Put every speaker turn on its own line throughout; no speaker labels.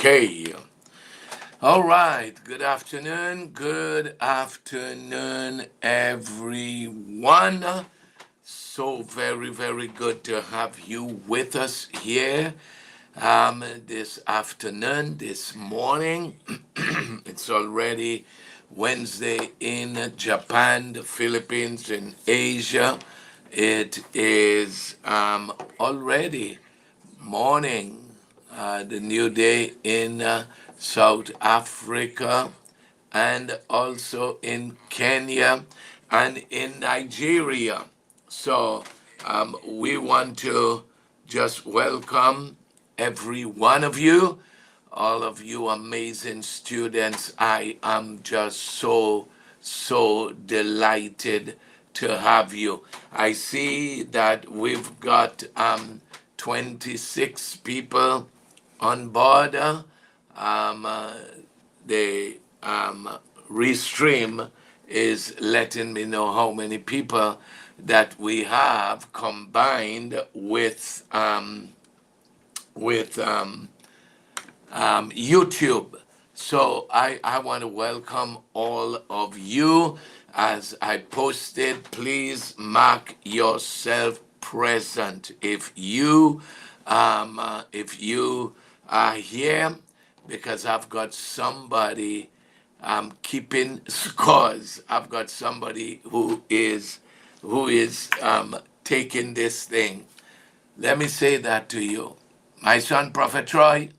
Okay. All right. Good afternoon, everyone. So very, very good to have you with us here this afternoon, this morning. It's already Wednesday in Japan, the Philippines, in Asia. It is already morning, the new day in South Africa and also in Kenya and in Nigeria. So we want to just welcome every one of you, all of you amazing students. I am just so delighted to have you. I see that we've got 26 people on board. The restream is letting me know how many people that we have combined with YouTube. So I want to welcome all of you. As I posted, please mark yourself present if you are here, because I've got somebody keeping scores. I've got somebody who is taking this thing. Let me say that to you, my son, Prophet Troy.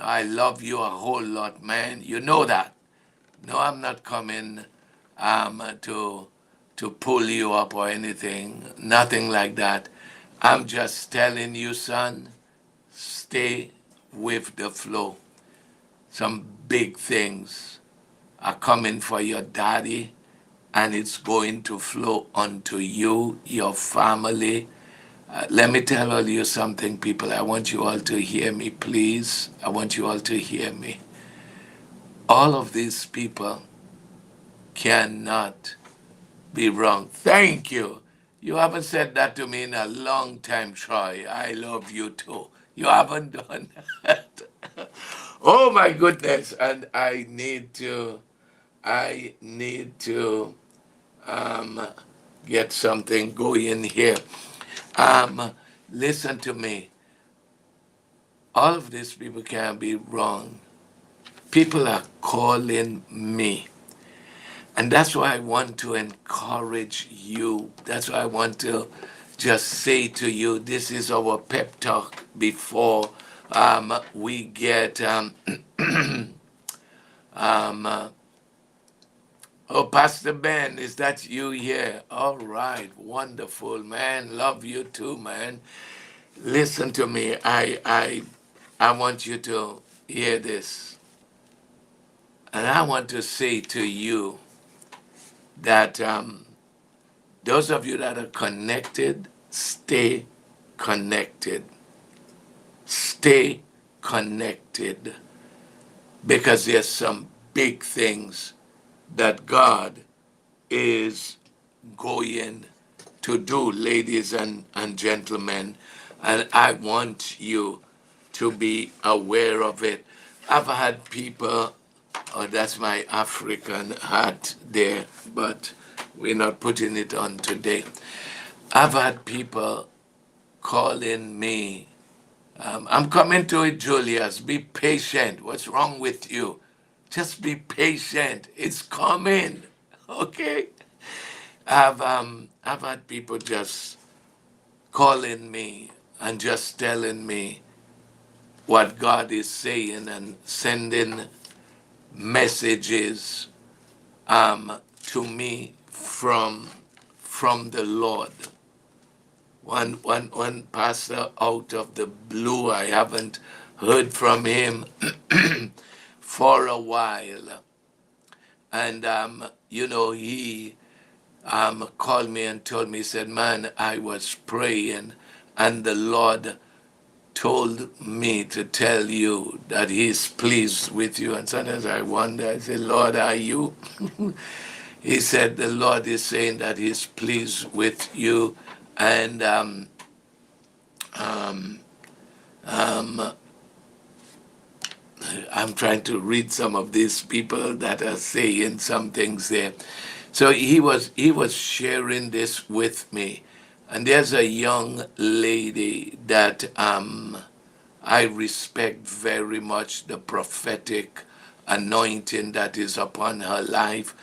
I love you a whole lot, man. You know that. No, I'm not coming to pull you up or anything. Nothing like that. I'm just telling you, son, stay with the flow. Some big things are coming for your daddy, and it's going to flow onto you, your family. Let me tell you something, people. I want you all to hear me, please. I want you all to hear me. All of these people cannot be wrong. Thank you. You haven't said that to me in a long time, Troy. I love you too. You haven't done that. Oh my goodness. And I need to um, get something going here. Um, Listen to me. All of these people can be wrong. People are calling me. And that's why I want to encourage you. That's why I want to just say to you, this is our pep talk before we get. Oh, Pastor Ben, is that you here? All right, wonderful, man. Love you too, man. Listen to me. I want you to hear this. And I want to say to you that those of you that are connected, stay connected. Stay connected. Because there's some big things that God is going to do, ladies and gentlemen. And I want you to be aware of it. I've had people, oh, that's my African hat there, but we're not putting it on today. I've had people calling me. I'm coming to it, Julius. Be patient. What's wrong with you? Just be patient. It's coming. Okay? I've had people just calling me and just telling me what God is saying and sending messages to me from the Lord. One pastor out of the blue, I haven't heard from him for a while. And he called me and told me, he said, man, I was praying and the Lord told me to tell you that he's pleased with you. And sometimes I wonder, I say, Lord, are you? He said, the Lord is saying that he's pleased with you. And I'm trying to read some of these people that are saying some things there. So he was sharing this with me, and there's a young lady that I respect very much the prophetic anointing that is upon her life,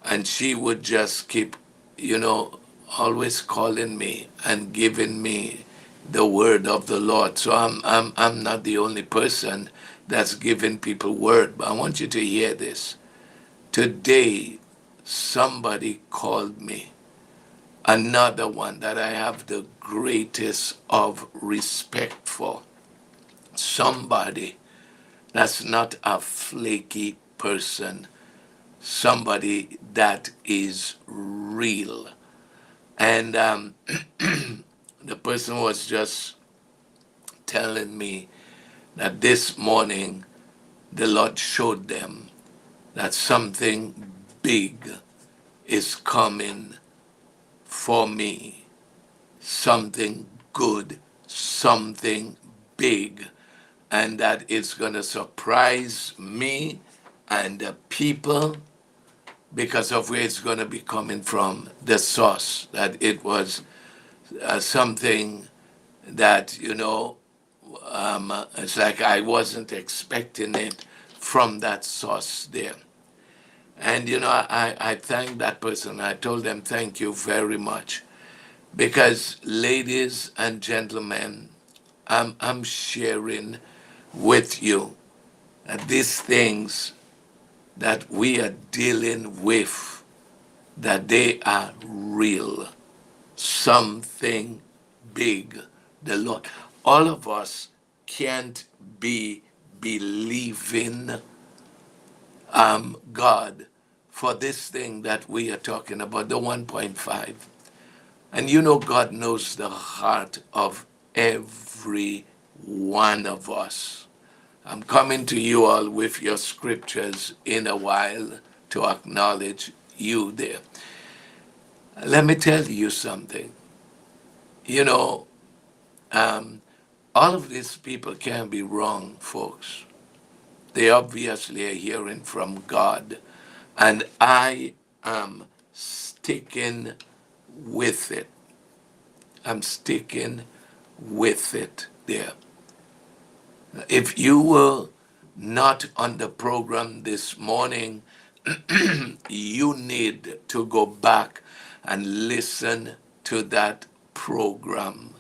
and she would just keep, you know, always calling me and giving me the word of the Lord. So I'm not the only person that's giving people word, but I want you to hear this. Today, somebody called me, another one that I have the greatest of respect for. Somebody that's not a flaky person, somebody that is real. And the person was just telling me that this morning the Lord showed them that something big is coming for me, something good, something big, and that it's going to surprise me and the people because of where it's going to be coming from, the source, that it was something that, it's like I wasn't expecting it from that source there. And, I thanked that person. I told them, thank you very much. Because, ladies and gentlemen, I'm sharing with you that these things that we are dealing with, that they are real, something big. The Lord, all of us can't be believing God for this thing that we are talking about, the 1.5. And God knows the heart of every one of us. I'm coming to you all with your scriptures in a while to acknowledge you there. Let me tell you something. You know, all of these people can be wrong, folks. They obviously are hearing from God. And I am sticking with it. I'm sticking with it there. If you were not on the program this morning, you need to go back and listen to that program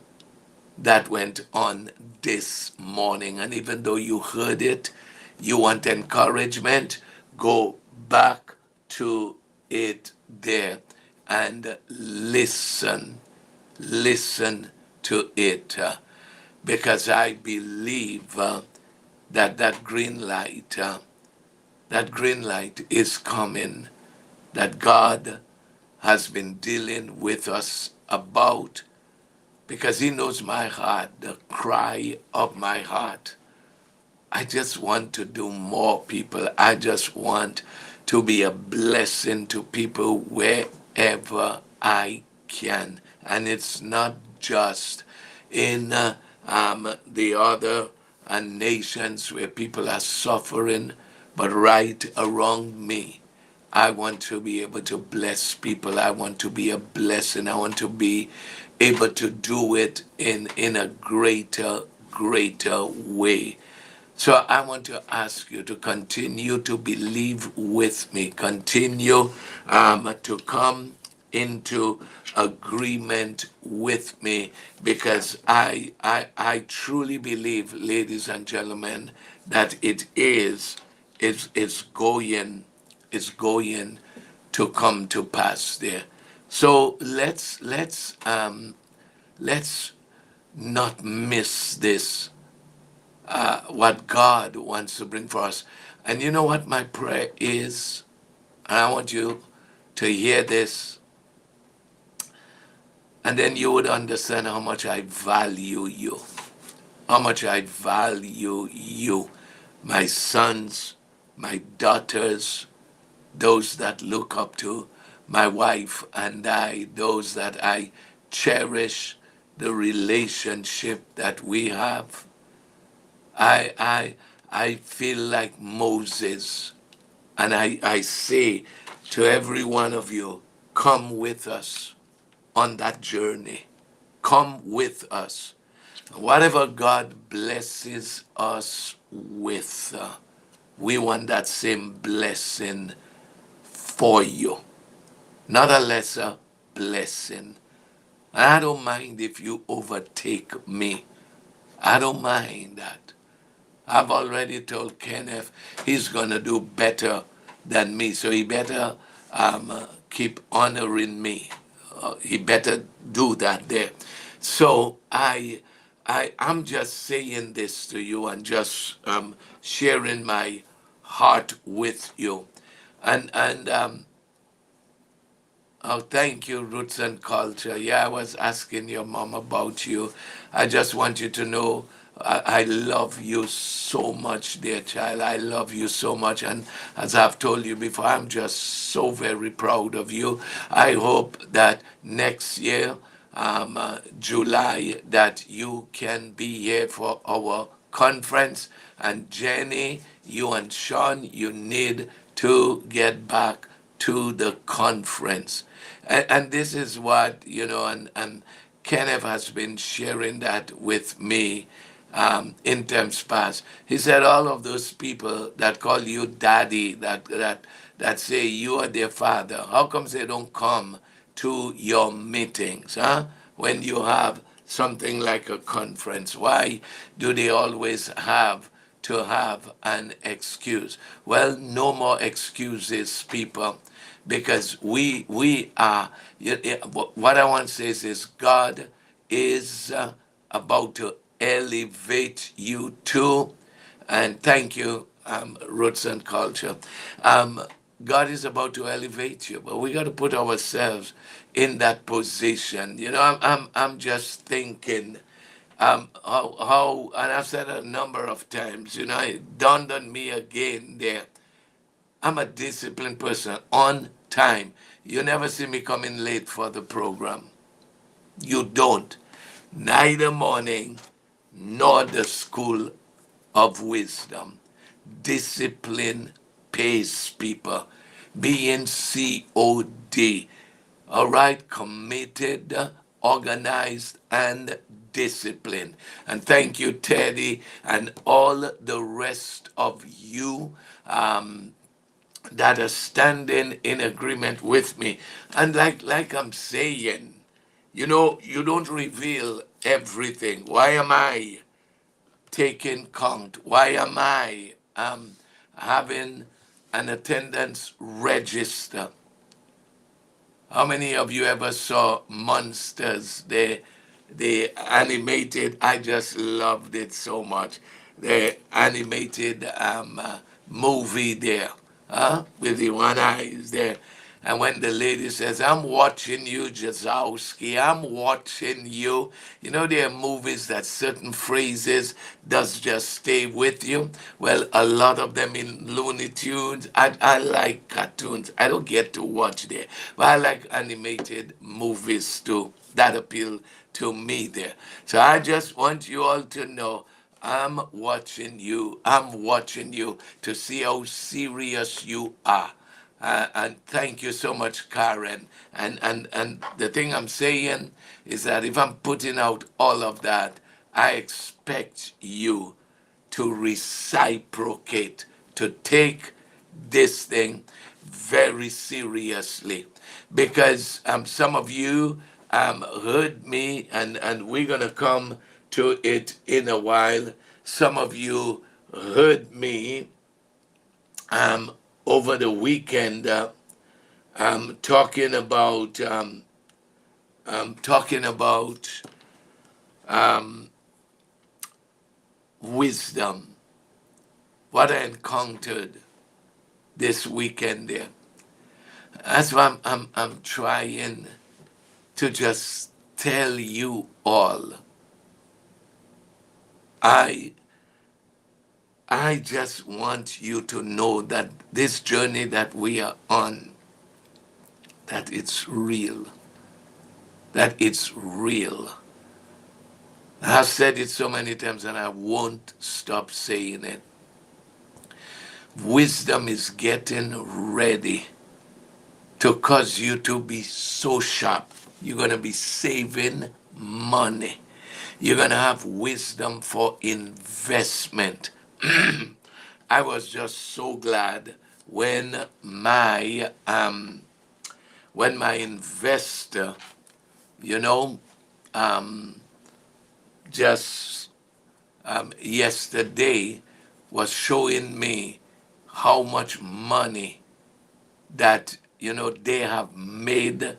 that went on this morning. And even though you heard it, you want encouragement, go back to it there and listen. Listen to it because I believe that green light is coming, that God has been dealing with us about, because he knows my heart, the cry of my heart. I just want to do more, people. I just want to be a blessing to people wherever I can. And it's not just in the other nations where people are suffering, but right around me. I want to be able to bless people. I want to be a blessing. I want to be able to do it in a greater way. So I want to ask you to continue to believe with me, continue to come into agreement with me, because I truly believe, ladies and gentlemen, that it's going to come to pass there. So let's not miss this, what God wants to bring for us. And you know what my prayer is? And I want you to hear this, and then you would understand how much I value you. How much I value you, my sons, my daughters, those that look up to my wife and I, those that I cherish the relationship that we have. I I I feel like Moses. And I say to every one of you, come with us on that journey. Come with us. Whatever God blesses us with, we want that same blessing for you, not a lesser blessing. And I don't mind if you overtake me. I don't mind that. I've already told Kenneth he's going to do better than me, so he better keep honoring me. He better do that there. So I'm just saying this to you and just sharing my heart with you. And oh, thank you, Roots and Culture. Yeah, I was asking your mom about you. I just want you to know I love you so much, dear child. I love you so much. And as I've told you before, I'm just so very proud of you. I hope that next year, July, that you can be here for our conference. And Jenny, you and Sean, you need to get back to the conference. And this is what, and Kenneth has been sharing that with me in times past. He said, all of those people that call you daddy, that say you are their father, how come they don't come to your meetings, huh? When you have something like a conference, why do they always have to have an excuse? Well, no more excuses, people, because we are. What I want to say is God is about to elevate you too. And thank you, Roots and Culture. Um, God is about to elevate you, but we got to put ourselves in that position. I'm just thinking and I've said it a number of times, it dawned on me again there. I'm a disciplined person on time. You never see me coming late for the program. You don't. Neither morning nor the school of wisdom. Discipline pays, people. Being COD. All right, committed, organized, and disciplined. And thank you, Teddy, and all the rest of you that are standing in agreement with me. And like I'm saying, you don't reveal everything. Why am I taking count? Why am I having an attendance register? How many of you ever saw Monsters? The animated. I just loved it so much. The animated movie there, with the one eyes there. And when the lady says, I'm watching you, Jazowski, I'm watching you. There are movies that certain phrases does just stay with you. Well, a lot of them in Looney Tunes. I like cartoons. I don't get to watch there. But I like animated movies too. That appeal to me there. So I just want you all to know I'm watching you. I'm watching you to see how serious you are. And thank you so much, Karen. And the thing I'm saying is that if I'm putting out all of that, I expect you to reciprocate, to take this thing very seriously. Because some of you heard me, and we're going to come to it in a while. Some of you heard me um, over the weekend talking about wisdom, what I encountered this weekend there. That's why I'm trying to just tell you all. I I just want you to know that this journey that we are on, that it's real. That it's real. I've said it so many times and I won't stop saying it. Wisdom is getting ready to cause you to be so sharp. You're going to be saving money. You're going to have wisdom for investment. I was just so glad when my investor, you know, just yesterday was showing me how much money that they have made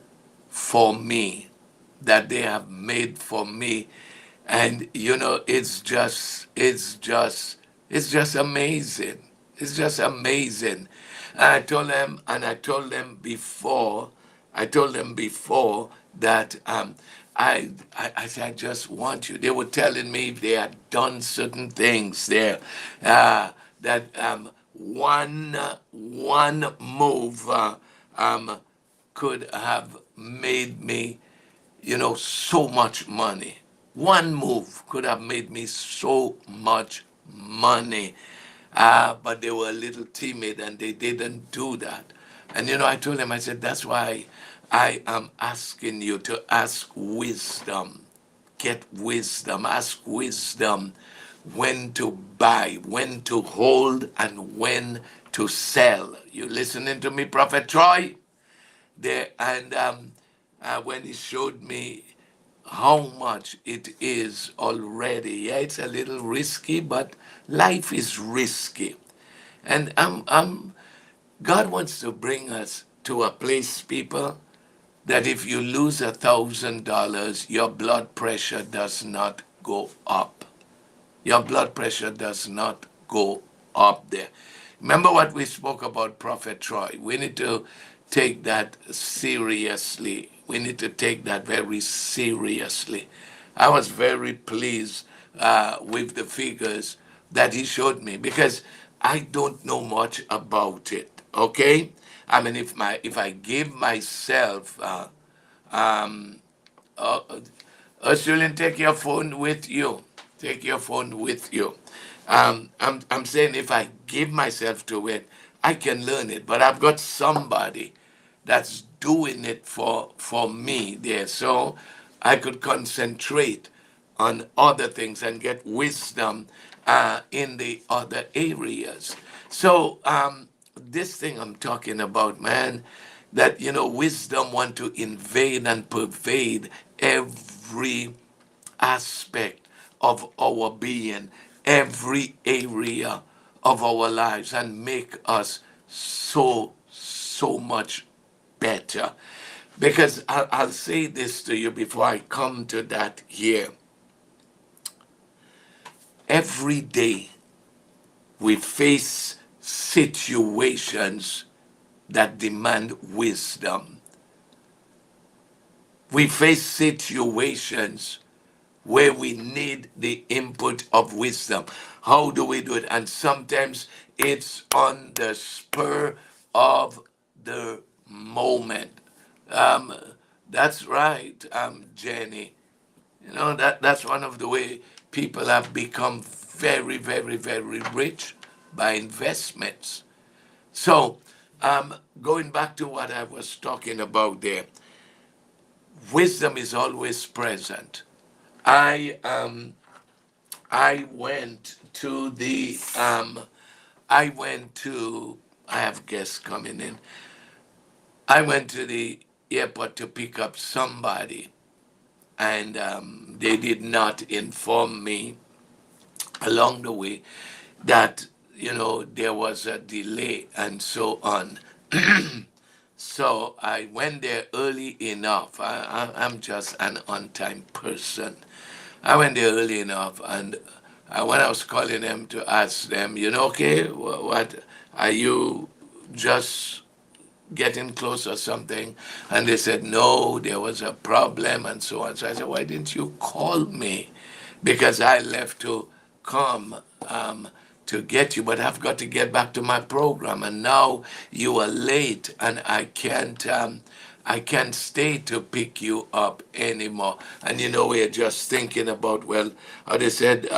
for me, and it's just amazing. It's just amazing. And I told them before that I said, I just want you. They were telling me they had done certain things there, that one move could have made me, so much money. One move could have made me so much money. But they were a little timid and they didn't do that. And I told them, I said, that's why I am asking you to ask wisdom. Get wisdom, ask wisdom when to buy, when to hold, and when to sell. You listening to me, Prophet Troy? There and when he showed me how much it is already. Yeah, it's a little risky, but life is risky. And God wants to bring us to a place, people, that if you lose $1,000, your blood pressure does not go up. Your blood pressure does not go up there. Remember what we spoke about, Prophet Troy. We need to take that seriously. We need to take that very seriously. I was very pleased with the figures that he showed me because I don't know much about it. Okay, I mean, if I give myself uh, Australian, take your phone with you. Take your phone with you. I'm saying if I give myself to it, I can learn it. But I've got somebody that's doing it for me there, so I could concentrate on other things and get wisdom in the other areas. So this thing I'm talking about, man, that wisdom want to invade and pervade every aspect of our being, every area of our lives, and make us so much better. Because I'll say this to you before I come to that here. Every day we face situations that demand wisdom. We face situations where we need the input of wisdom. How do we do it? And sometimes it's on the spur of the moment. Um, that's right, Jenny. That's one of the way people have become very, very, very rich by investments. So, going back to what I was talking about there, wisdom is always present. I um I went to the I went to I have guests coming in. I went to the airport to pick up somebody, and they did not inform me along the way that there was a delay and so on. So I went there early enough. I'm just an on time person. I went there early enough, and when I was calling them to ask them, okay, what are you just getting close or something? And they said, no, there was a problem and so on. So I said, why didn't you call me? Because I left to come to get you, but I've got to get back to my program. And now you are late, and I can't. I can't stay to pick you up anymore. And we're just thinking about, well, they said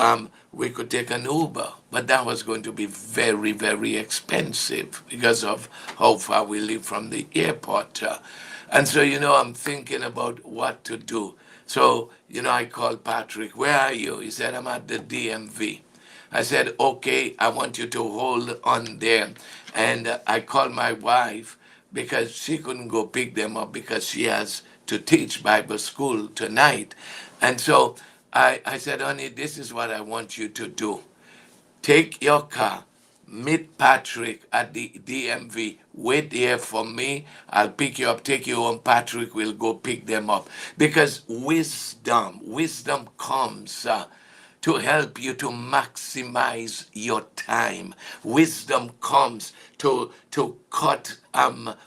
we could take an Uber, but that was going to be very, very expensive because of how far we live from the airport. And so, I'm thinking about what to do. So, I called Patrick, where are you? He said, I'm at the DMV. I said, okay, I want you to hold on there. And I called my wife because she couldn't go pick them up because she has to teach Bible school tonight. And so I said, honey, this is what I want you to do. Take your car, meet Patrick at the DMV. Wait here for me. I'll pick you up, take you home. Patrick will go pick them up. Because wisdom comes to help you to maximize your time. Wisdom comes to cut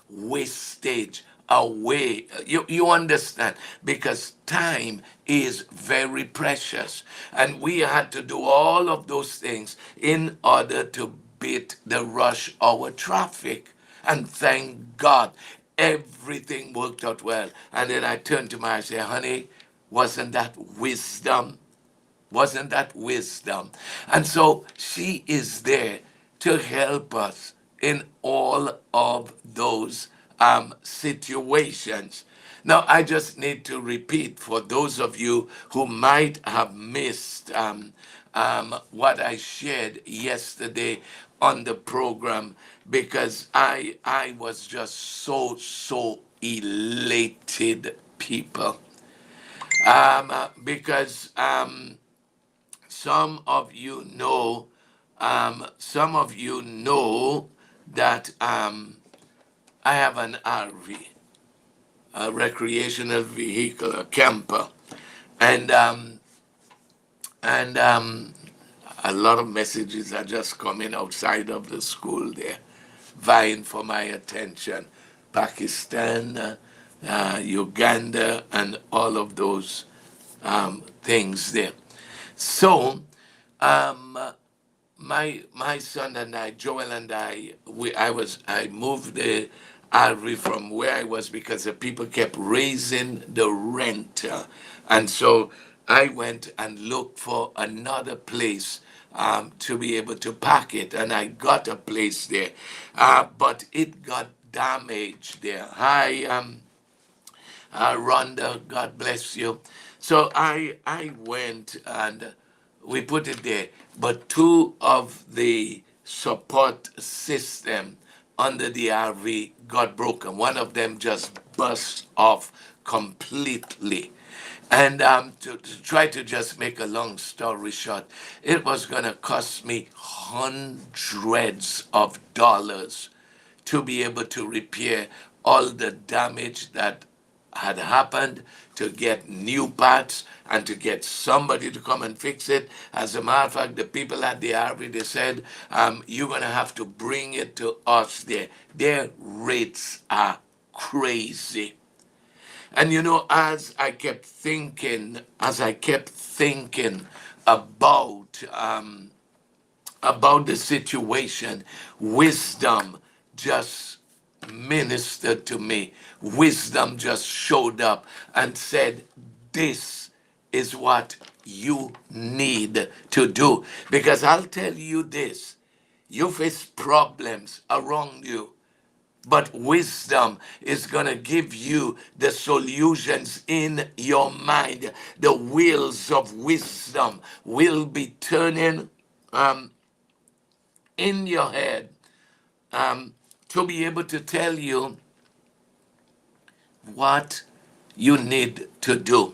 wastage away. You understand? Because time is very precious. And we had to do all of those things in order to beat the rush hour traffic. And thank God, everything worked out well. And then I turned to my, I said, honey, wasn't that wisdom? Wasn't that wisdom? And so she is there to help us in all of those situations. Now, I just need to repeat for those of you who might have missed what I shared yesterday on the program, because I was just so elated, people. Because some of you know, that I have an RV, a recreational vehicle, a camper, and and a lot of messages are just coming outside of the school there, vying for my attention. Pakistan, Uganda, and all of those things there. So, my son and I, Joel and I moved the RV from where I was because the people kept raising the rent, and so I went and looked for another place to be able to park it, and I got a place there, but it got damaged there. Hi, Rhonda, God bless you. So I went and we put it there, but two of the support system under the RV got broken. One of them just burst off completely. And to try to just make a long story short, it was going to cost me hundreds of dollars to be able to repair all the damage that had happened, to get new parts, and to get somebody to come and fix it. As a matter of fact, the people at the RV, they said, you're going to have to bring it to us there. Their rates are crazy. And as I kept thinking about the situation, wisdom just ministered to me. Wisdom just showed up and said, this is what you need to do. Because I'll tell you this, you face problems around you, but wisdom is going to give you the solutions in your mind. The wheels of wisdom will be turning in your head, to be able to tell you what you need to do.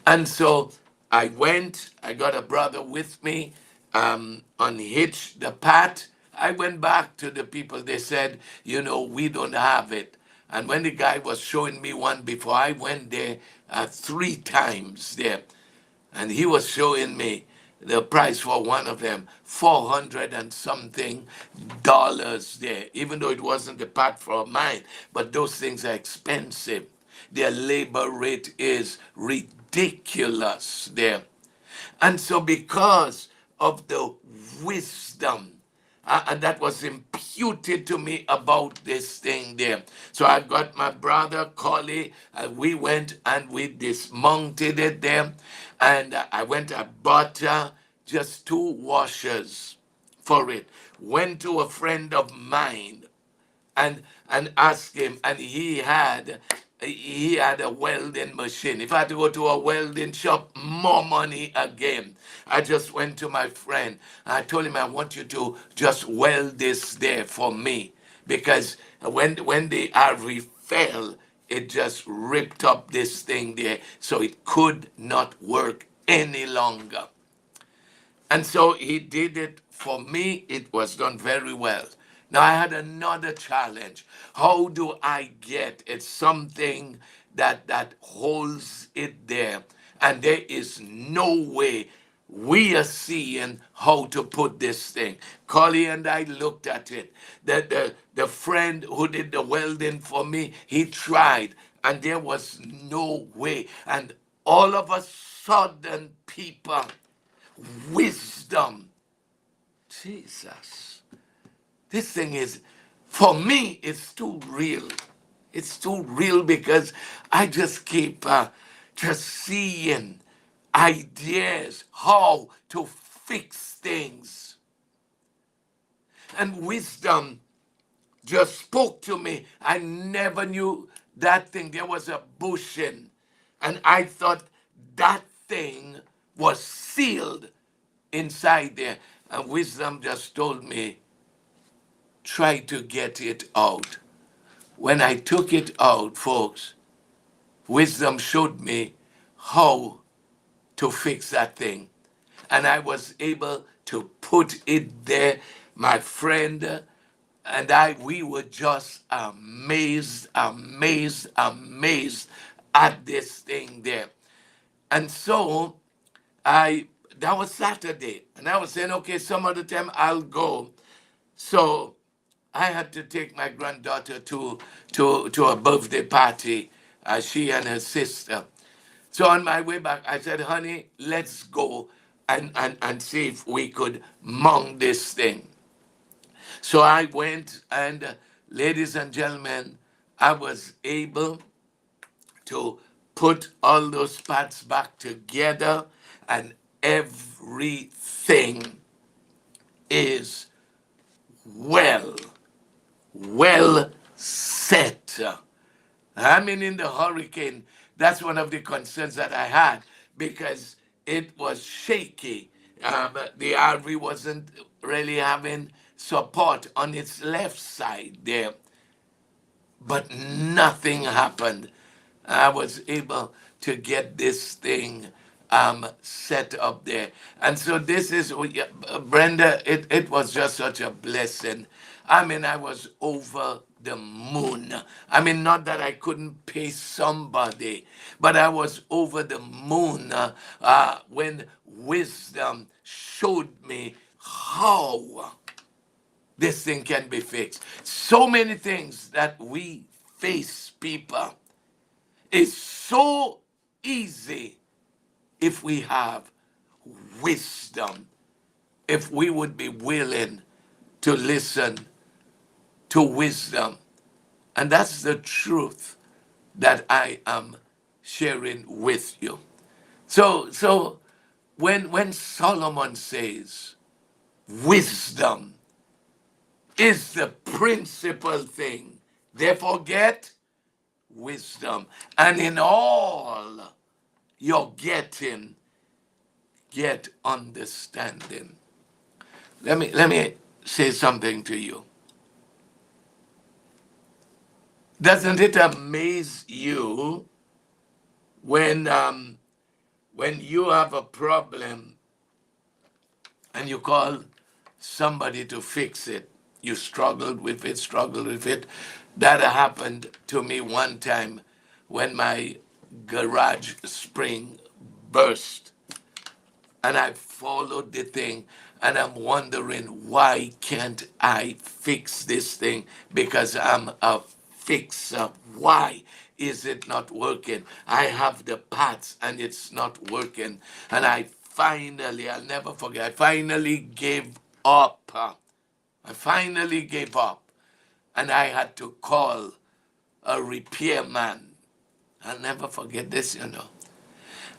And so I got a brother with me, unhitched the part. I went back to the people. They said, we don't have it. And when the guy was showing me one before, I went there 3 times there. And he was showing me the price for one of them, 400 and something dollars there, even though it wasn't the part for mine. But those things are expensive. Their labor rate is ridiculous there. And so because of the wisdom and that was imputed to me about this thing there. So I got my brother Collie, we went and we dismounted it there, and I went, I bought just 2 washers for it. Went to a friend of mine and asked him, and he had a welding machine. If I had to go to a welding shop, more money again. I just went to my friend. I told him, I want you to just weld this there for me, because when the RV fell, it just ripped up this thing there, so it could not work any longer. And so he did it for me. It was done very well. Now I had another challenge. How do I get it something that holds it there? And there is no way we are seeing how to put this thing. Collie and I looked at it. The friend who did the welding for me, he tried, and there was no way. And all of a sudden, people, wisdom. Jesus. This thing is, for me, it's too real. It's too real because I just keep just seeing ideas how to fix things. And wisdom just spoke to me. I never knew that thing. There was a bushing, and I thought that thing was sealed inside there. And wisdom just told me, try to get it out. When I took it out, folks, wisdom showed me how to fix that thing. And I was able to put it there. My friend and I, we were just amazed, amazed, amazed at this thing there. And so I that was Saturday, and I was saying, okay, some other time I'll go. So I had to take my granddaughter to a birthday party, she and her sister. So on my way back, I said, honey, let's go and see if we could mount this thing. So I went, and ladies and gentlemen, I was able to put all those parts back together, and everything is well, well set. I mean, in the hurricane, that's one of the concerns that I had, because it was shaky. The RV wasn't really having support on its left side there, but nothing happened. I was able to get this thing set up there. And so this is, Brenda, it was just such a blessing. I mean, I was over the moon. I mean, not that I couldn't pay somebody, but I was over the moon when wisdom showed me how this thing can be fixed. So many things that we face, people, is so easy if we have wisdom, if we would be willing to listen to wisdom. And that's the truth that I am sharing with you. So when Solomon says wisdom is the principal thing, therefore get wisdom, and in all you're getting, get understanding. Let me say something to you. Doesn't it amaze you when you have a problem and you call somebody to fix it? You struggled with it. That happened to me one time when my garage spring burst, and I followed the thing, and I'm wondering, why can't I fix this thing? Because I'm a fixer. Why is it not working? I have the parts and it's not working. And I'll never forget, I finally gave up. I finally gave up, and I had to call a repairman. I'll never forget this.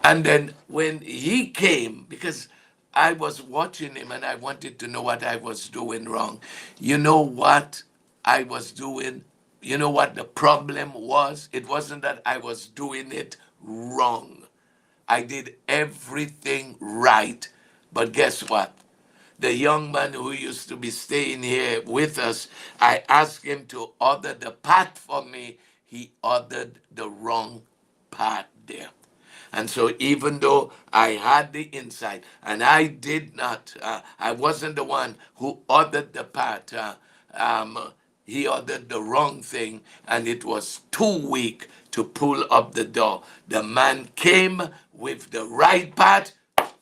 And then when he came, because I was watching him and I wanted to know what I was doing wrong. You know what I was doing? You know what the problem was? It wasn't that I was doing it wrong. I did everything right. But guess what? The young man who used to be staying here with us, I asked him to order the part for me. He ordered the wrong part there. And so, even though I had the insight and I did not, I wasn't the one who ordered the part, um, he ordered the wrong thing, and it was too weak to pull up the door. The man came with the right part,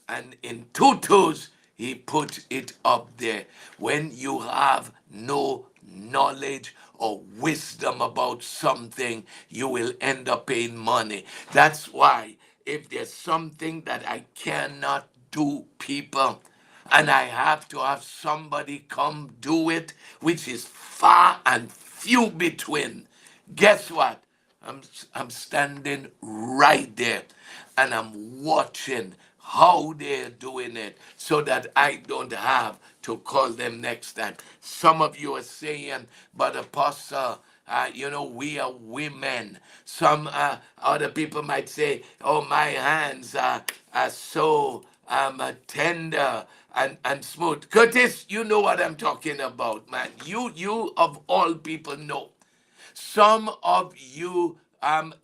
and in two toes he put it up there. When you have no knowledge or wisdom about something, you will end up paying money. That's why if there's something that I cannot do, people, and I have to have somebody come do it, which is far and few between, guess what? I'm, I'm standing right there and I'm watching how they're doing it so that I don't have to call them next time. Some of you are saying, but Apostle, we are women. Some other people might say, oh, my hands are so tender and smooth. Curtis, you know what I'm talking about, man. You of all people know. Some of you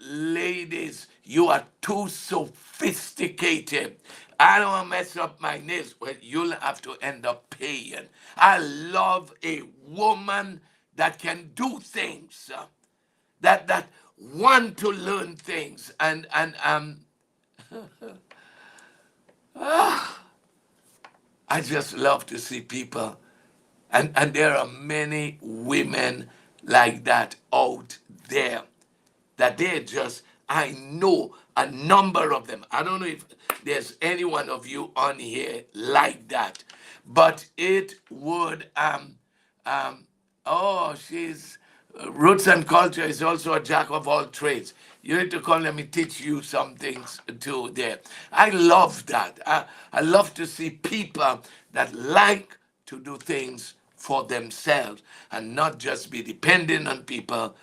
ladies, you are too sophisticated. I don't want to mess up my nails. Well, you'll have to end up paying. I love a woman that can do things, that want to learn things, and I just love to see people, and there are many women like that out there, that they're just, I know a number of them. I don't know if there's any one of you on here like that, but it would, oh, she's, Roots and Culture is also a jack of all trades. You need to come, let me teach you some things too there. I love that. I love to see people that like to do things for themselves and not just be dependent on people,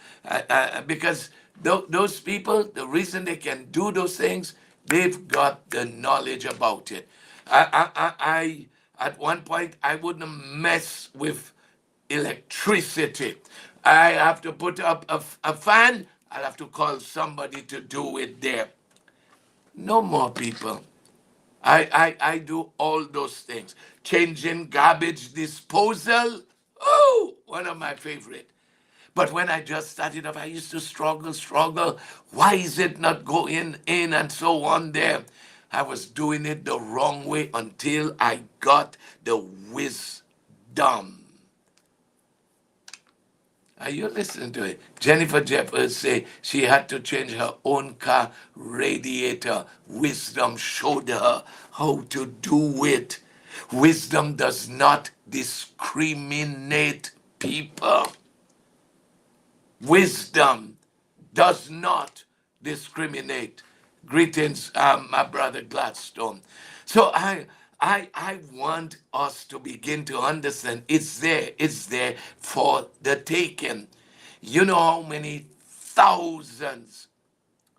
because those people, the reason they can do those things, they've got the knowledge about it. I at one point I wouldn't mess with electricity. I have to put up a fan. I'll have to call somebody to do it there. No more, people. I do all those things. Changing garbage disposal. Oh, one of my favorite. But when I just started off, I used to struggle. Why is it not going in and so on there? I was doing it the wrong way until I got the wisdom. Are you listening to it? Jennifer Jeffers say she had to change her own car radiator. Wisdom showed her how to do it. Wisdom does not discriminate people. Wisdom does not discriminate. Greetings, my brother Gladstone. So I want us to begin to understand it's there for the taking. You know how many thousands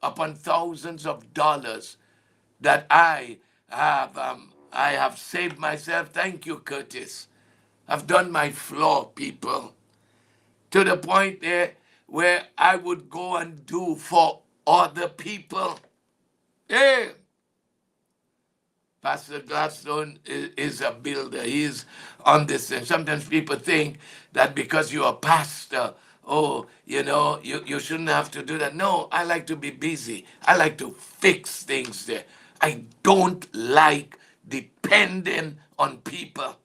upon thousands of dollars that I have saved myself. Thank you, Curtis. I've done my floor, people, to the point there where I would go and do for other people. Hey, Pastor Gladstone is a builder. He's on this thing. Sometimes people think that because you're a pastor, oh, you shouldn't have to do that. No, I like to be busy. I like to fix things there. I don't like depending on people,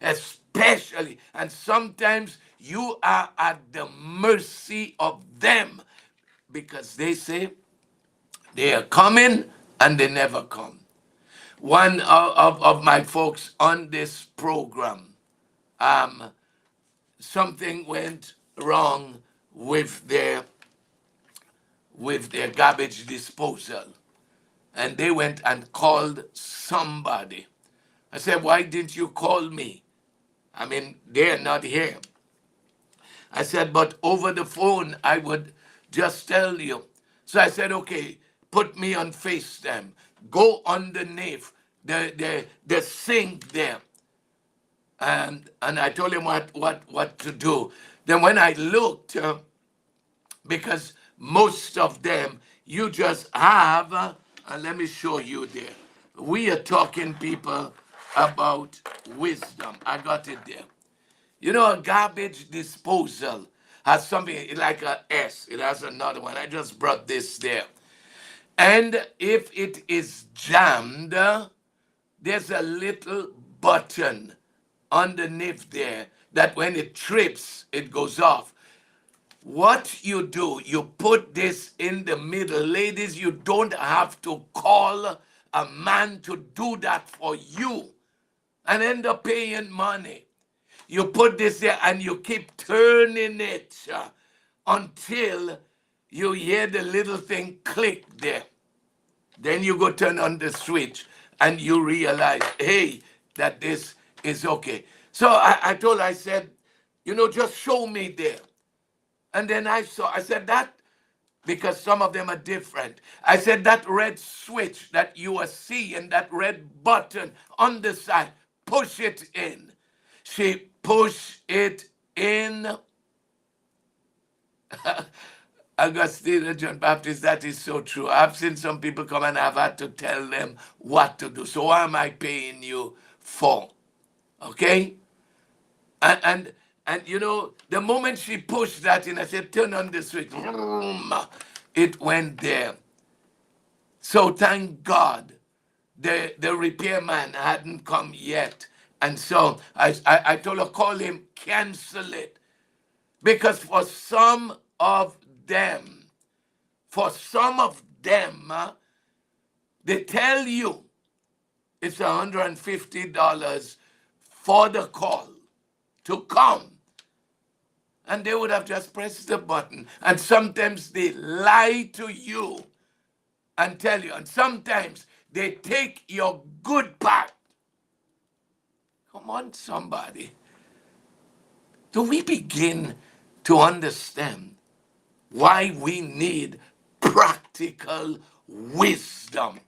especially. And sometimes you are at the mercy of them because they say they are coming and they never come. One of my folks on this program, something went wrong with their garbage disposal, and they went and called somebody. I said, why didn't you call me? I mean, they're not here. I said, but over the phone, I would just tell you. So I said, okay, put me on FaceTime. Go underneath the sink there. And I told him what to do. Then when I looked, because most of them, you just have, and let me show you there. We are talking, people, about wisdom. I got it there. You know, a garbage disposal has something like a S. It has another one. I just brought this there. And if it is jammed, there's a little button underneath there that when it trips, it goes off. What you do, you put this in the middle. Ladies, you don't have to call a man to do that for you and end up paying money. You put this there and you keep turning it until you hear the little thing click there. Then you go turn on the switch and you realize, hey, that this is okay. So I told her, I said, just show me there. And then I said that, because some of them are different. I said that red switch that you are seeing, that red button on the side, push it in. She pushed it in. Augustine John Baptist, that is so true. I've seen some people come and I've had to tell them what to do. So what am I paying you for? Okay? And the moment she pushed that in, I said, turn on the switch. It went there. So thank God the repairman hadn't come yet. And so I told her, call him, cancel it. Because for some of them, they tell you it's $150 for the call to come. And they would have just pressed the button. And sometimes they lie to you and tell you. And sometimes they take your good part. Come on, somebody. Do we begin to understand why we need practical wisdom?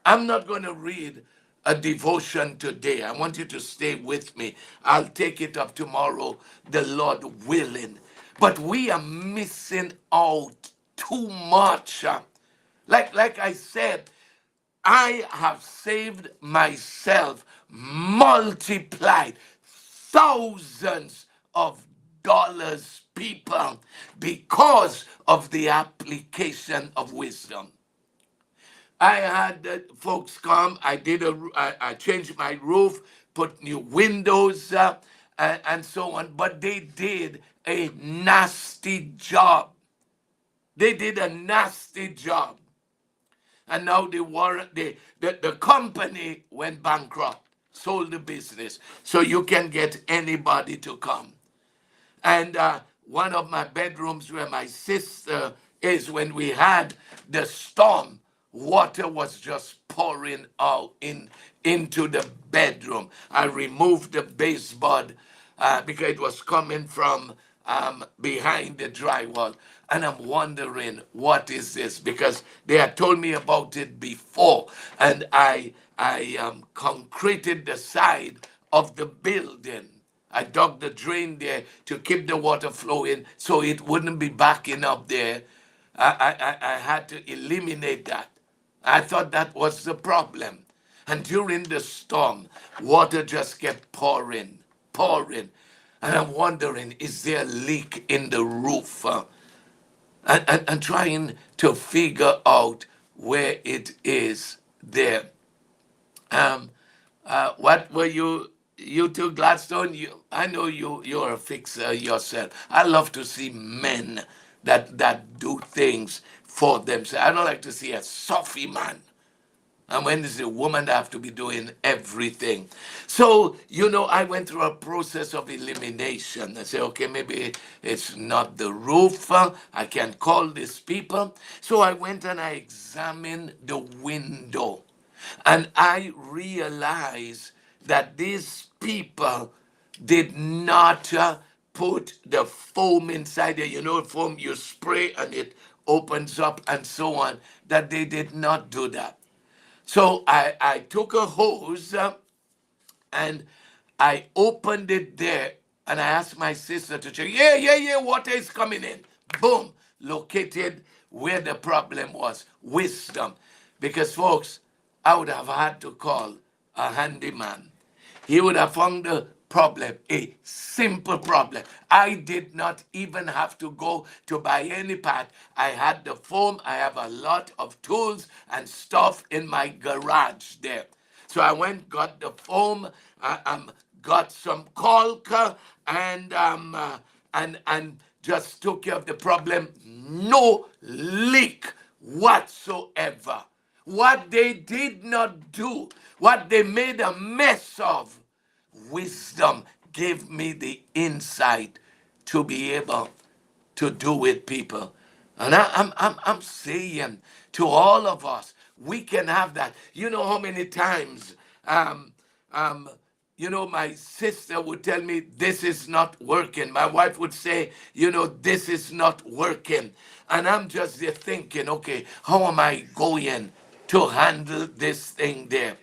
I'm not going to read a devotion today. I want you to stay with me. I'll take it up tomorrow, the Lord willing. But we are missing out too much. Like I said, I have saved myself multiplied thousands of dollars, people, because of the application of wisdom. I had folks come. I changed my roof, put new windows, and so on. But they did a nasty job. They did a nasty job, and now the company went bankrupt, sold the business, so you can get anybody to come. And one of my bedrooms where my sister is, when we had the storm, water was just pouring out into the bedroom. I removed the baseboard because it was coming from behind the drywall. And I'm wondering, what is this? Because they had told me about it before. And I concreted the side of the building. I dug the drain there to keep the water flowing so it wouldn't be backing up there. I had to eliminate that. I thought that was the problem. And during the storm, water just kept pouring, pouring. And I'm wondering, is there a leak in the roof? And trying to figure out where it is there. What were you two, Gladstone? I know you're a fixer yourself. I love to see men that do things for themselves. I don't like to see a softy man. And when it's the woman that have to be doing everything. So, I went through a process of elimination. I said, okay, maybe it's not the roof. I can call these people. So I went and I examined the window. And I realized that these people did not put the foam inside there. Foam you spray and it opens up and so on. That they did not do that. So I took a hose and I opened it there and I asked my sister to check. Yeah, yeah, yeah, water is coming in. Boom, located where the problem was. Wisdom. Because, folks, I would have had to call a handyman. He would have found the problem, a simple problem. I did not even have to go to buy any part. I had the foam. I have a lot of tools and stuff in my garage there. So I went, got the foam, got some caulk, and just took care of the problem. No leak whatsoever. What they did not do, what they made a mess of, wisdom gave me the insight to be able to do with people. And I'm saying to all of us, we can have that. You know how many times, um, um, my sister would tell me, this is not working. My wife would say, this is not working. And I'm just there thinking, okay, how am I going to handle this thing there?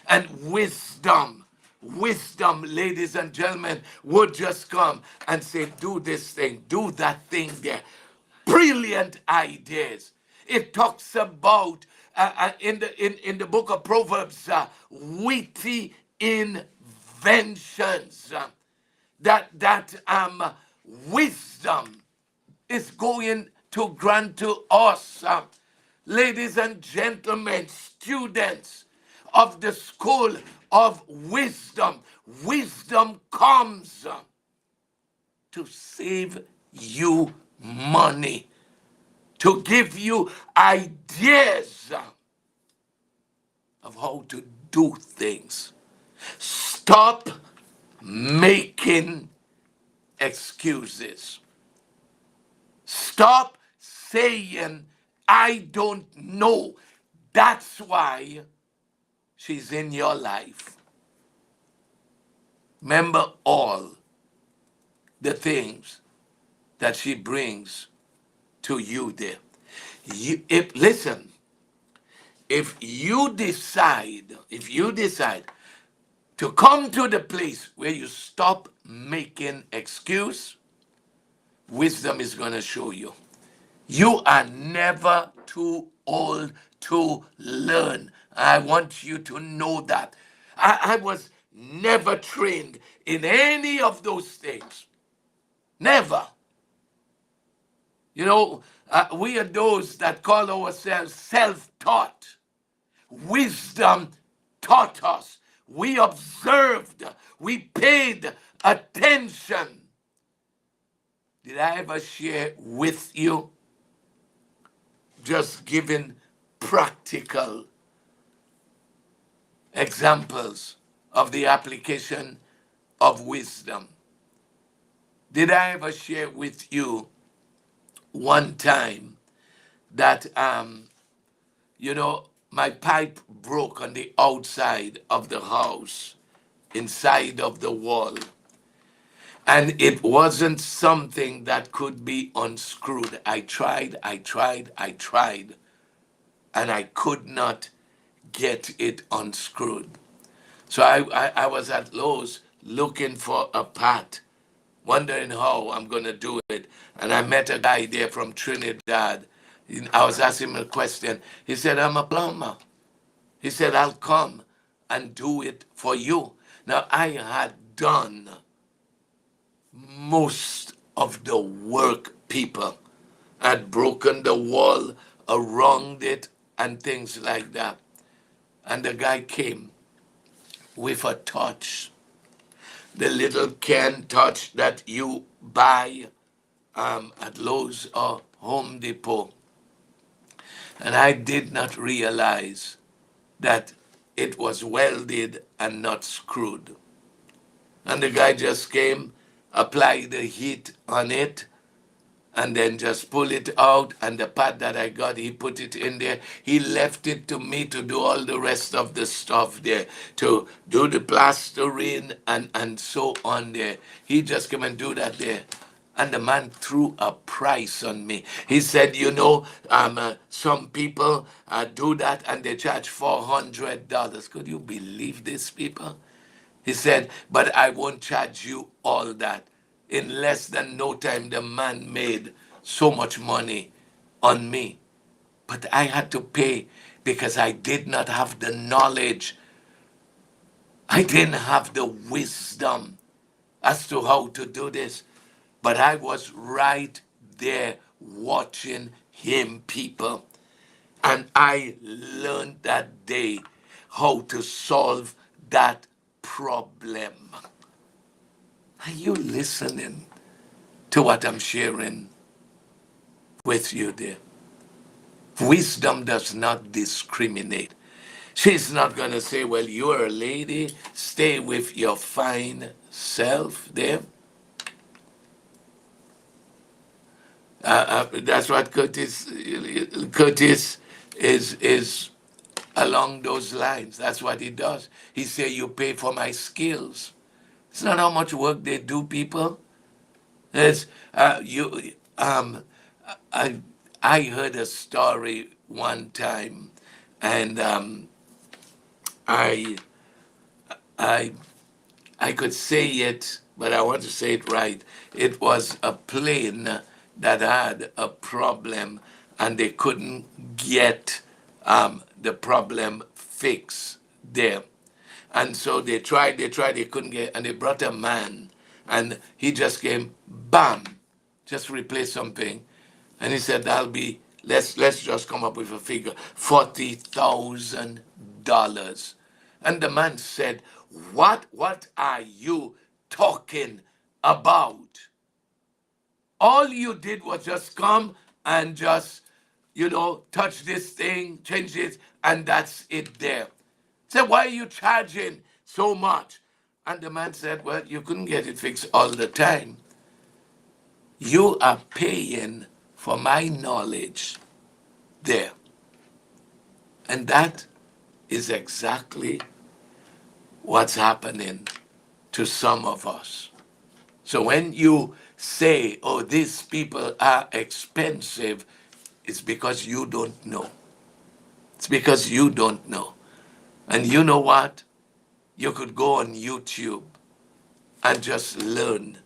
And wisdom, ladies and gentlemen, would just come and say, do this thing, do that thing there. Brilliant ideas. It talks about in the book of Proverbs, witty inventions. That wisdom is going to grant to us, ladies and gentlemen, students of the school of wisdom. Wisdom comes to save you money, to give you ideas of how to do things. Stop making excuses. Stop saying, I don't know. That's why she's in your life. Remember all the things that she brings to you there. Listen, if you decide to come to the place where you stop making excuse, wisdom is going to show you. You are never too old to learn. I want you to know that. I was never trained in any of those things. Never. We are those that call ourselves self-taught. Wisdom taught us. We observed. We paid attention. Did I ever share with you just giving practical examples of the application of wisdom? Did I ever share with you one time that my pipe broke on the outside of the house, inside of the wall, and it wasn't something that could be unscrewed. I tried, and I could not get it unscrewed. So I was at Lowe's looking for a part, wondering how I'm going to do it. And I met a guy there from Trinidad. I was asking him a question. He said, I'm a plumber. He said, I'll come and do it for you. Now, I had done most of the work, people. I'd broken the wall around it and things like that. And the guy came with a touch, the little can touch that you buy at Lowe's or Home Depot. And I did not realize that it was welded and not screwed. And the guy just came, applied the heat on it, and then just pull it out. And the part that I got, he put it in there. He left it to me to do all the rest of the stuff there, to do the plastering and so on there. He just came and do that there. And the man threw a price on me. He said, some people do that and they charge $400. Could you believe this, people? He said, but I won't charge you all that. In less than no time, the man made so much money on me. But I had to pay because I did not have the knowledge. I didn't have the wisdom as to how to do this. But I was right there watching him, people. And I learned that day how to solve that problem. Are you listening to what I'm sharing with you there? Wisdom does not discriminate. She's not going to say, well, you're a lady, stay with your fine self there. That's what Curtis is along those lines. That's what he does. He say, you pay for my skills. It's not how much work they do, people. It's you. I I heard a story one time, and I I I could say it, but I want to say it right. It was a plane that had a problem, and they couldn't get the problem fixed there. And so they couldn't get, and they brought a man, and he just came, bam, just replace something. And he said, that'll be, let's just come up with a figure, $40,000. And the man said, what are you talking about? All you did was just come and just, touch this thing, change it, and that's it there. Said, why are you charging so much? And the man said, well, you couldn't get it fixed all the time. You are paying for my knowledge there. And that is exactly what's happening to some of us. So when you say, oh, these people are expensive, it's because you don't know. It's because you don't know. And you know what? You could go on YouTube and just learn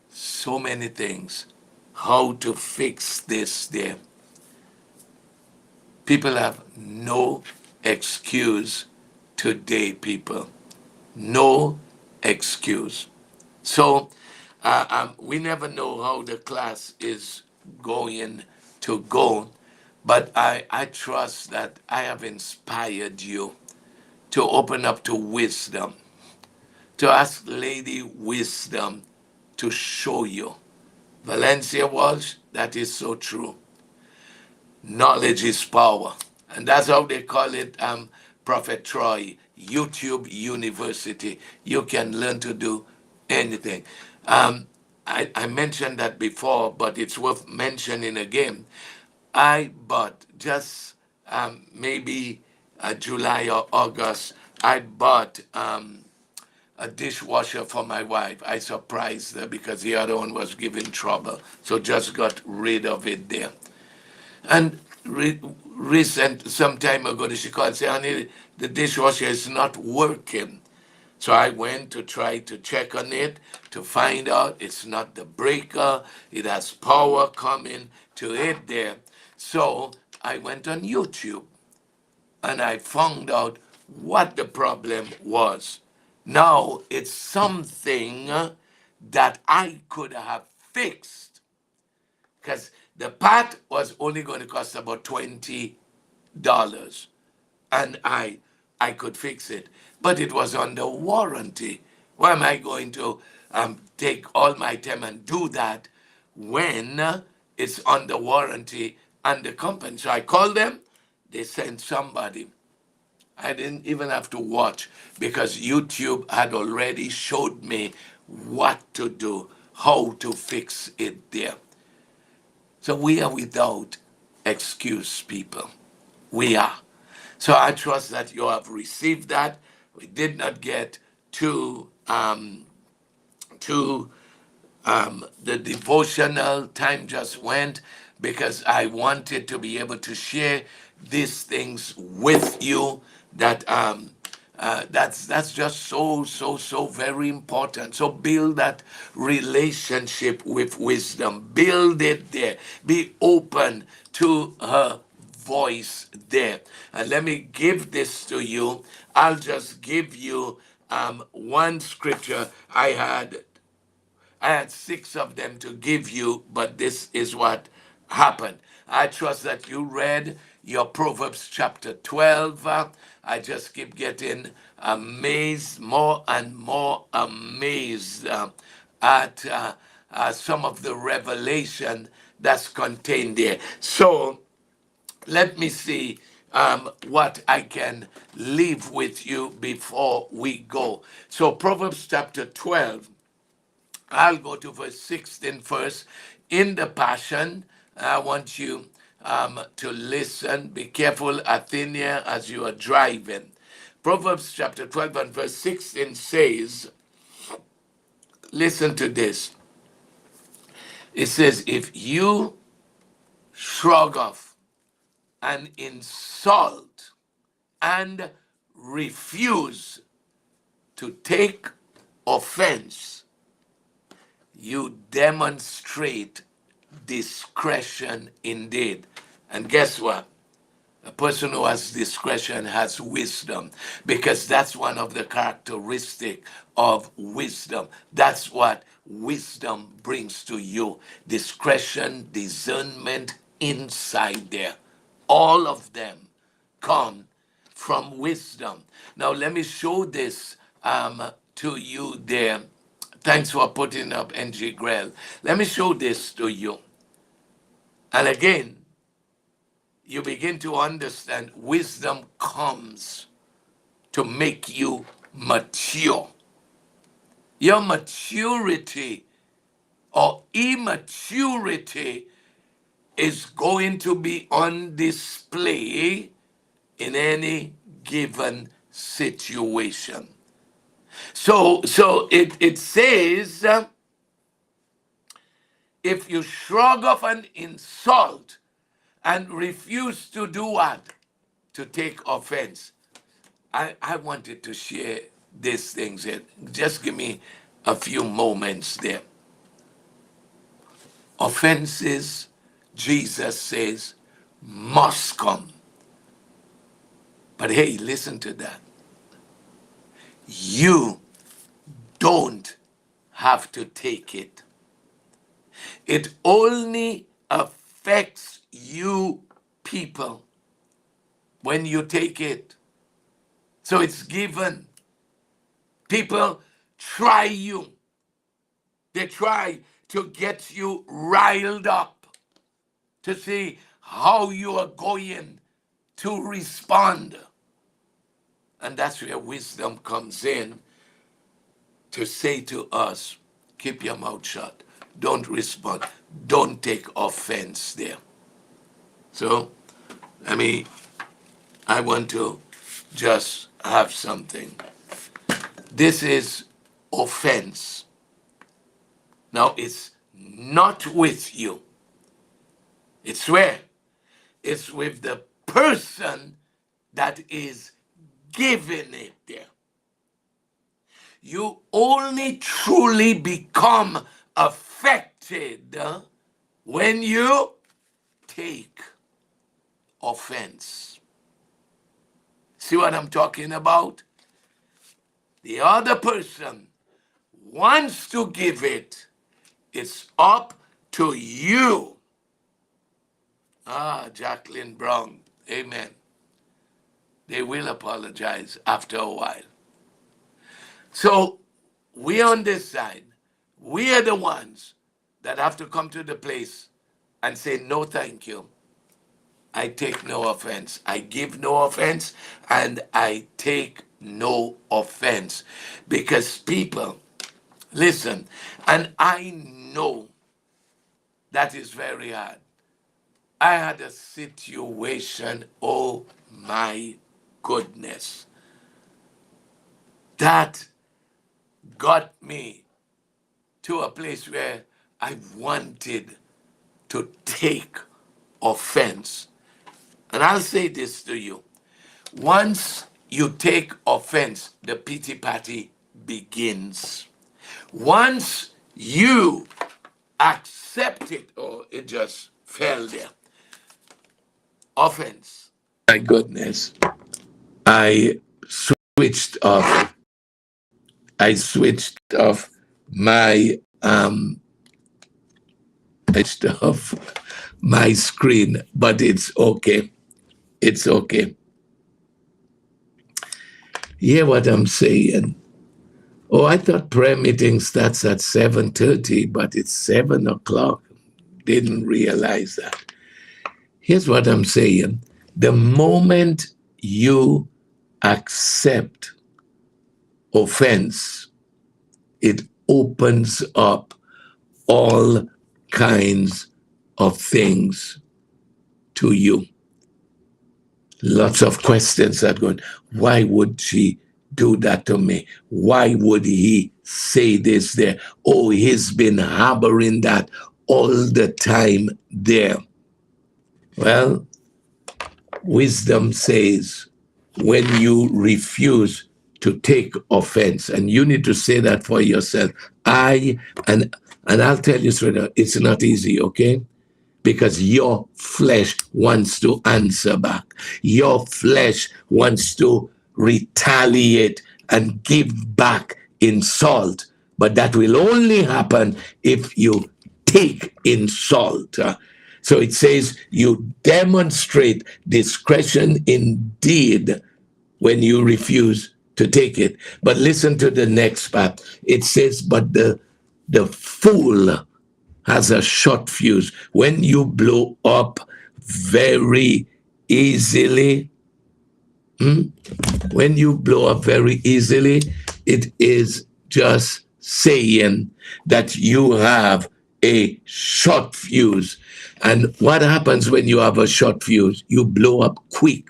so many things, how to fix this there. People have no excuse today, people. No excuse. So we never know how the class is going to go, but I trust that I have inspired you to open up to wisdom, to ask Lady Wisdom to show you. Valencia Walsh, that is so true. Knowledge is power. And that's how they call it, Prophet Troy, YouTube University. You can learn to do anything. I mentioned that before, but it's worth mentioning again. I bought just maybe July or August, I bought a dishwasher for my wife. I surprised her because the other one was giving trouble. So just got rid of it there. And some time ago, she called and said, honey, the dishwasher is not working. So I went to try to check on it to find out it's not the breaker. It has power coming to it there. So I went on YouTube and I found out what the problem was. Now it's something that I could have fixed because the part was only going to cost about $20, and I could fix it, but it was under warranty. Why am I going to take all my time and do that when it's under warranty and the company? So I called them. They sent somebody. I didn't even have to watch because YouTube had already showed me what to do, how to fix it there. So we are without excuse, people. We are. So I trust that you have received that. We did not get to the devotional time just went because I wanted to be able to share these things with you that that's just so very important. So build that relationship with wisdom. Build it there. Be open to her voice there. And let me give this to you. I'll just give you one scripture. I had six of them to give you, but this is what happened. I trust that you read your Proverbs chapter 12. I just keep getting amazed, more and more amazed at some of the revelation that's contained there. So let me see what I can leave with you before we go. So, Proverbs chapter 12. I'll go to verse 16 first. In the Passion, I want you to listen. Be careful, Athenia, as you are driving. Proverbs chapter 12 and verse 16 says, listen to this. It says, if you shrug off an insult and refuse to take offense, you demonstrate discretion indeed. And guess what? A person who has discretion has wisdom, because that's one of the characteristics of wisdom. That's what wisdom brings to you. Discretion, discernment, inside there. All of them come from wisdom. Now let me show this to you there. Thanks for putting up NG Grell. Let me show this to you. And again, you begin to understand wisdom comes to make you mature. Your maturity or immaturity is going to be on display in any given situation. So it says, if you shrug off an insult and refuse to do what? To take offense. I wanted to share these things here. Just give me a few moments there. Offenses, Jesus says, must come. But hey, listen to that. You don't have to take it. It only affects you people when you take it. So it's given. People try you. They try to get you riled up to see how you are going to respond. And that's where wisdom comes in to say to us, keep your mouth shut. Don't respond. Don't take offense there. So, I want to just have something. This is offense. Now, it's not with you. It's where? It's with the person that is giving it there. You only truly become affected when you take offense. See what I'm talking about? The other person wants to give it. It's up to you. Jacqueline Brown. Amen. They will apologize after a while. So we on this side, we are the ones that have to come to the place and say, no, thank you. I take no offense. I give no offense, and I take no offense. Because people, listen, and I know that is very hard. I had a situation, oh my goodness, that got me to a place where I wanted to take offense. And I'll say this to you. Once you take offense, the pity party begins. Once you accept it, oh, it just fell there. Offense. My goodness. I switched off. I switched off my switched off my screen, but it's okay. It's okay. Hear what I'm saying? Oh, I thought prayer meeting starts at 7:30, but it's 7 o'clock. Didn't realize that. Here's what I'm saying. The moment you accept offense, it opens up all kinds of things to you. Lots of questions are going, why would she do that to me? Why would he say this there? Oh, he's been harboring that all the time there. Well, wisdom says when you refuse to take offense, and you need to say that for yourself. And I'll tell you straight up, it's not easy, okay? Because your flesh wants to answer back. Your flesh wants to retaliate and give back insult. But that will only happen if you take insult. So it says you demonstrate discretion indeed when you refuse to take it. But listen to the next part. It says, but the fool has a short fuse. When you blow up very easily, when you blow up very easily, it is just saying that you have a short fuse. And what happens when you have a short fuse? You blow up quick.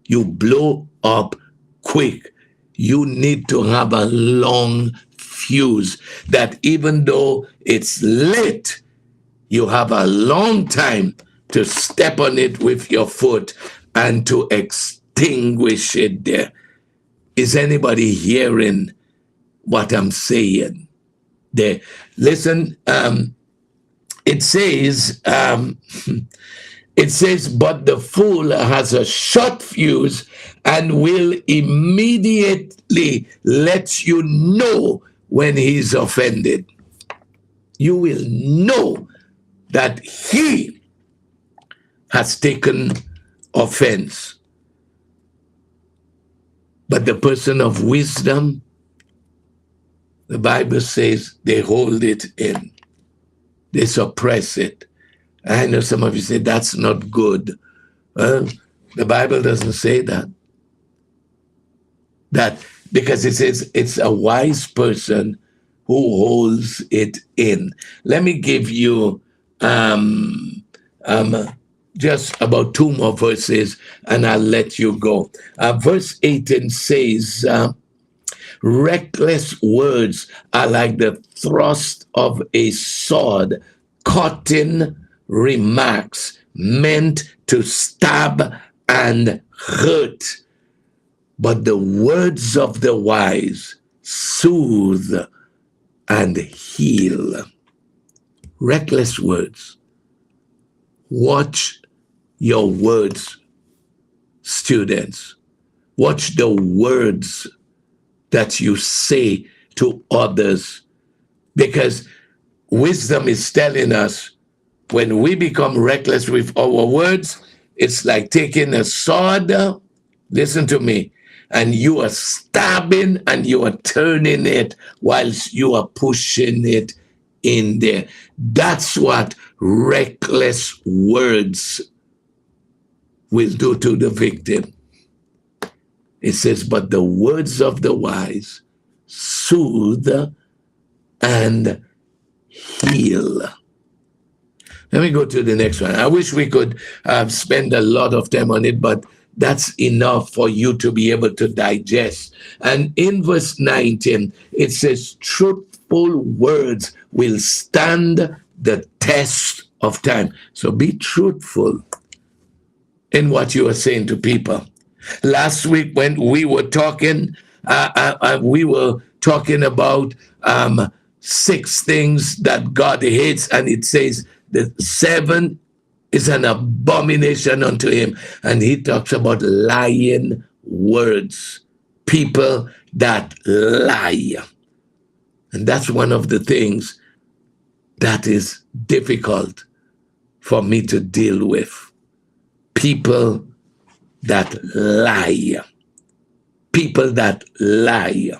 You blow up quick. You need to have a long fuse that even though it's lit, you have a long time to step on it with your foot and to extinguish it there. Is anybody hearing what I'm saying there? Listen, it says, but the fool has a short fuse and will immediately let you know when he's offended. You will know that he has taken offense. But the person of wisdom, the Bible says they hold it in. They suppress it. I know some of you say that's not good. Well, the Bible doesn't say that. That because it says it's a wise person who holds it in. Let me give you just about two more verses and I'll let you go. Verse 18 says, reckless words are like the thrust of a sword, cutting remarks meant to stab and hurt. But the words of the wise soothe and heal. Reckless words. Watch your words, students. Watch the words that you say to others, because wisdom is telling us when we become reckless with our words, it's like taking a sword, listen to me, and you are stabbing and you are turning it whilst you are pushing it in there. That's what reckless words will do to the victim. It says, but the words of the wise soothe and heal. Let me go to the next one. I wish we could spend a lot of time on it, but that's enough for you to be able to digest. And in verse 19, it says, truthful words will stand the test of time. So be truthful in what you are saying to people. Last week when we were talking about 6 things that God hates, and it says the 7 is an abomination unto him. And he talks about lying words, people that lie. And that's one of the things that is difficult for me to deal with. People that lie. People that lie.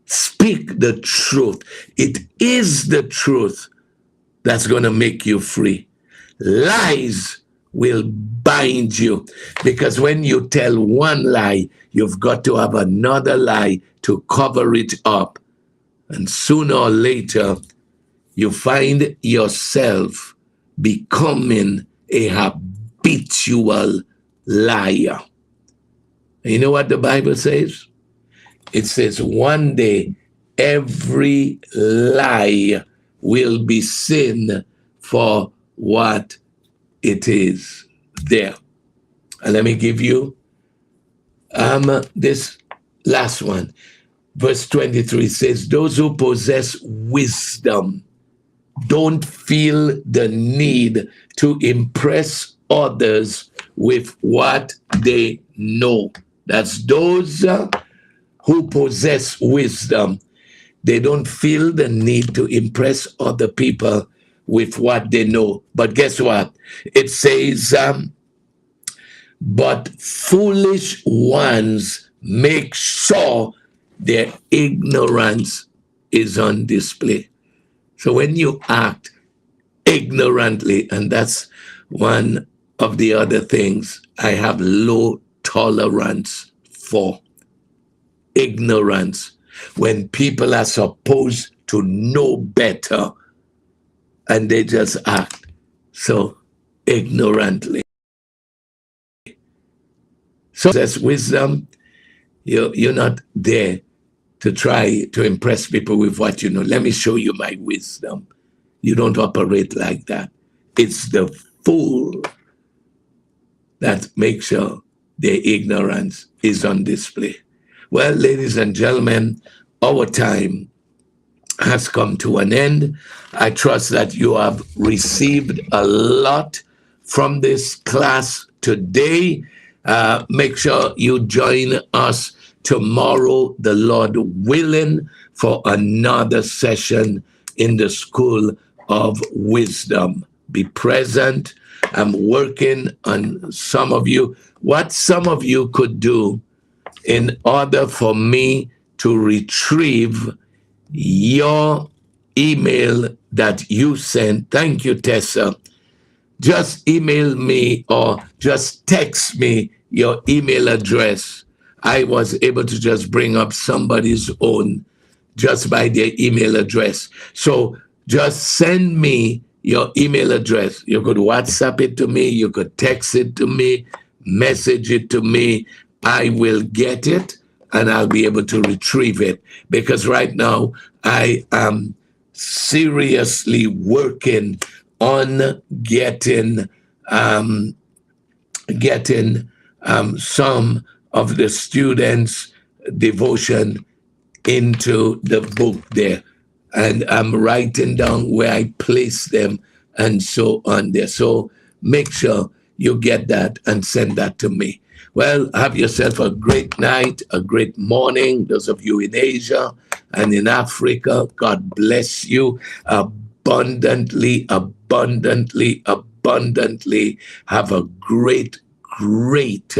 Speak the truth. It is the truth that's going to make you free. Lies will bind you, because when you tell one lie, you've got to have another lie to cover it up. And sooner or later, you find yourself becoming a habitual liar. And you know what the Bible says? It says one day every lie will be sin for what it is there. And let me give you this last one. Verse 23 says, those who possess wisdom don't feel the need to impress others with what they know. That's those who possess wisdom. They don't feel the need to impress other people with what they know. But guess what? It says, but foolish ones make sure their ignorance is on display. So when you act ignorantly, and that's one of the other things I have low tolerance for, ignorance. When people are supposed to know better and they just act so ignorantly. So that's wisdom. You're not there to try to impress people with what you know. Let me show you my wisdom. You don't operate like that. It's the fool that makes sure their ignorance is on display. Well, ladies and gentlemen, our time has come to an end. I trust that you have received a lot from this class today. Make sure you join us tomorrow, the Lord willing, for another session in the School of Wisdom. Be present. I'm working on some of you. What some of you could do in order for me to retrieve your email that you sent. Thank you, Tessa. Just email me or just text me your email address. I was able to just bring up somebody's own just by their email address. So just send me your email address. You could WhatsApp it to me. You could text it to me, message it to me. I will get it and I'll be able to retrieve it, because right now I am seriously working on getting some of the students' devotion into the book there. And I'm writing down where I place them and so on there. So make sure you get that and send that to me. Well, have yourself a great night, a great morning. Those of you in Asia and in Africa, God bless you abundantly, abundantly, abundantly. Have a great, great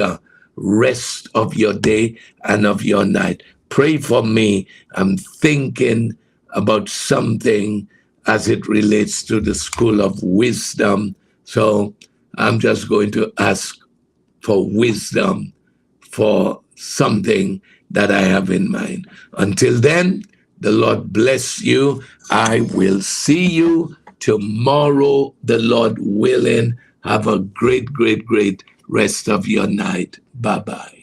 rest of your day and of your night. Pray for me. I'm thinking about something as it relates to the School of Wisdom. So I'm just going to ask for wisdom for something that I have in mind. Until then, the Lord bless you. I will see you tomorrow, the Lord willing. Have a great, great, great rest of your night. Bye bye.